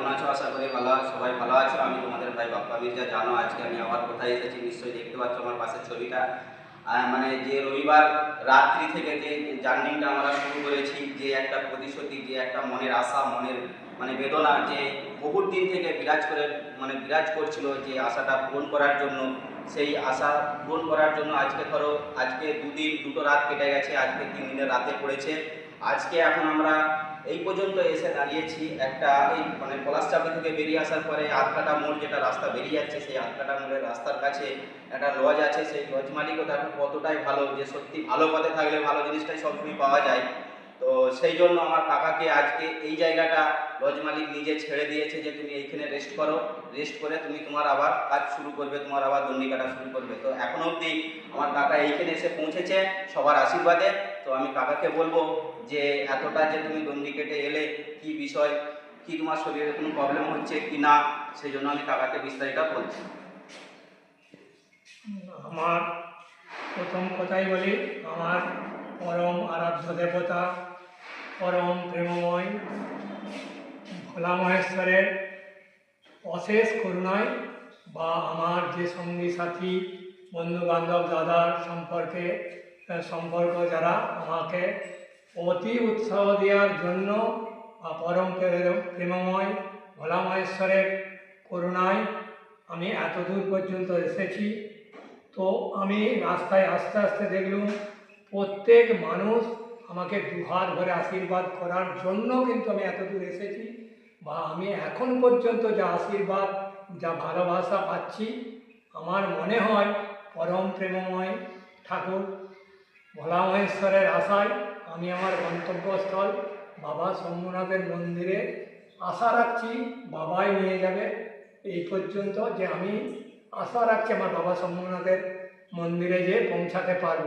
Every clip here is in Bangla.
কেমন আছো? আশা করি সবাই ভালো আছো। আমি তোমাদের ভাই বাপ্পা মির্জা। জানো আজকে আমি আবার কোথায় এসেছি, নিশ্চয়ই দেখতে পাচ্ছ আমার পাশের ছবিটা। মানে যে রবিবার রাত্রি থেকে যে জার্নিটা আমরা শুরু করেছি, যে একটা প্রতিশ্রুতি, যে একটা মনের আশা, মনের মানে বেদনা, যে বহুত দিন থেকে বিরাজ করছিল, যে আশাটা পূরণ করার জন্য, সেই আশা পূরণ করার জন্য আজকে দুটো রাত কেটে গেছে, আজকে 3 দিনের রাতে পড়েছে। আজকে এখন আমরা এই পর্যন্ত এসে দাঁড়িয়েছি। এই পলাশচাবড়ি থেকে বেরিয়ে আসার পরে আধকাটা মোড়, যেটা রাস্তা বেরিয়ে যাচ্ছে, সেই আধকাটা মোড়ের রাস্তার কাছে একটা লজ আছে। সেই লজ মালিকও দেখো কতটাই ভালো, যে সত্যি ভালো পথে থাকলে ভালো জিনিসটাই সবসময় পাওয়া যায়। তো সেই জন্য আমার কাকাকে আজকে এই জায়গাটা লজ মালিক নিজে ছেড়ে দিয়েছে, যে তুমি এইখানে রেস্ট করো, রেস্ট করে তুমি তোমার আবার কাজ শুরু করবে, তোমার আবার দণ্ডি কাটা শুরু করবে। তো এখনো অবধি আমার কাকা এইখানে এসে পৌঁছেছে সবার আশীর্বাদে। তো আমি কাকাকে বলবো যে এতটা যে তুমি দণ্ডি কেটে এলে, কি বিষয়, কি তোমার শরীরে কোনো প্রবলেম হচ্ছে কি না, সেই জন্য আমি কাকাকে বিস্তারিত বলছি। আমার প্রথম কথাই বলি, আমার পরম আরাধ্য দেবতা, পরম প্রেমময় ভোলা মহেশ্বরের অশেষ করুণায় বা আমার যে সঙ্গী সাথী বন্ধু বান্ধব দাদার সম্পর্ক যারা আমাকে অতি উৎসাহ দেওয়ার জন্য বা পরম প্রেমময় ভোলা মহেশ্বরের করুণায় আমি এত দূর পর্যন্ত এসেছি। তো আমি রাস্তায় আস্তে আস্তে দেখলাম প্রত্যেক মানুষ আমাকে দুহাত ভরে আশীর্বাদ করার জন্য কিন্তু আমি এত দূর এসেছি, বা আমি এখন পর্যন্ত যা আশীর্বাদ, যা ভালোবাসা পাচ্ছি, আমার মনে হয় পরম প্রেমময় ঠাকুর ভোলা মহেশ্বরের আশায় আমি আমার গন্তব্যস্থল বাবা শম্ভুনাথের মন্দিরে আশা রাখছি বাবাই নিয়ে যাবে। এই পর্যন্ত যে আমি আশা রাখছি আমার বাবা শম্ভুনাথের মন্দিরে যেয়ে পৌঁছাতে পারব।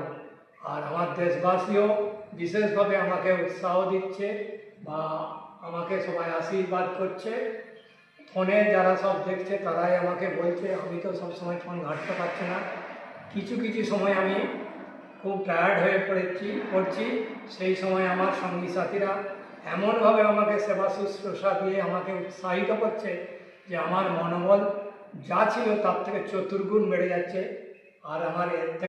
আর আমার দেশবাসীও বিশেষভাবে আমাকে উৎসাহ দিচ্ছে বা আমাকে সবাই আশীর্বাদ করছে। ফোনে যারা সব দেখছে তারাই আমাকে বলছে, আমি তো সবসময় ফোন ঘাঁটতে পারছি না, কিছু কিছু সময় আমি খুব টায়ার্ড হয়ে পড়ছি, সেই সময় আমার সঙ্গী সাথীরা এমনভাবে আমাকে সেবা শুশ্রূষা দিয়ে আমাকে উৎসাহিত করছে যে আমার মনোবল যা ছিল তার থেকে চতুর্গুণ বেড়ে যাচ্ছে। আর আমার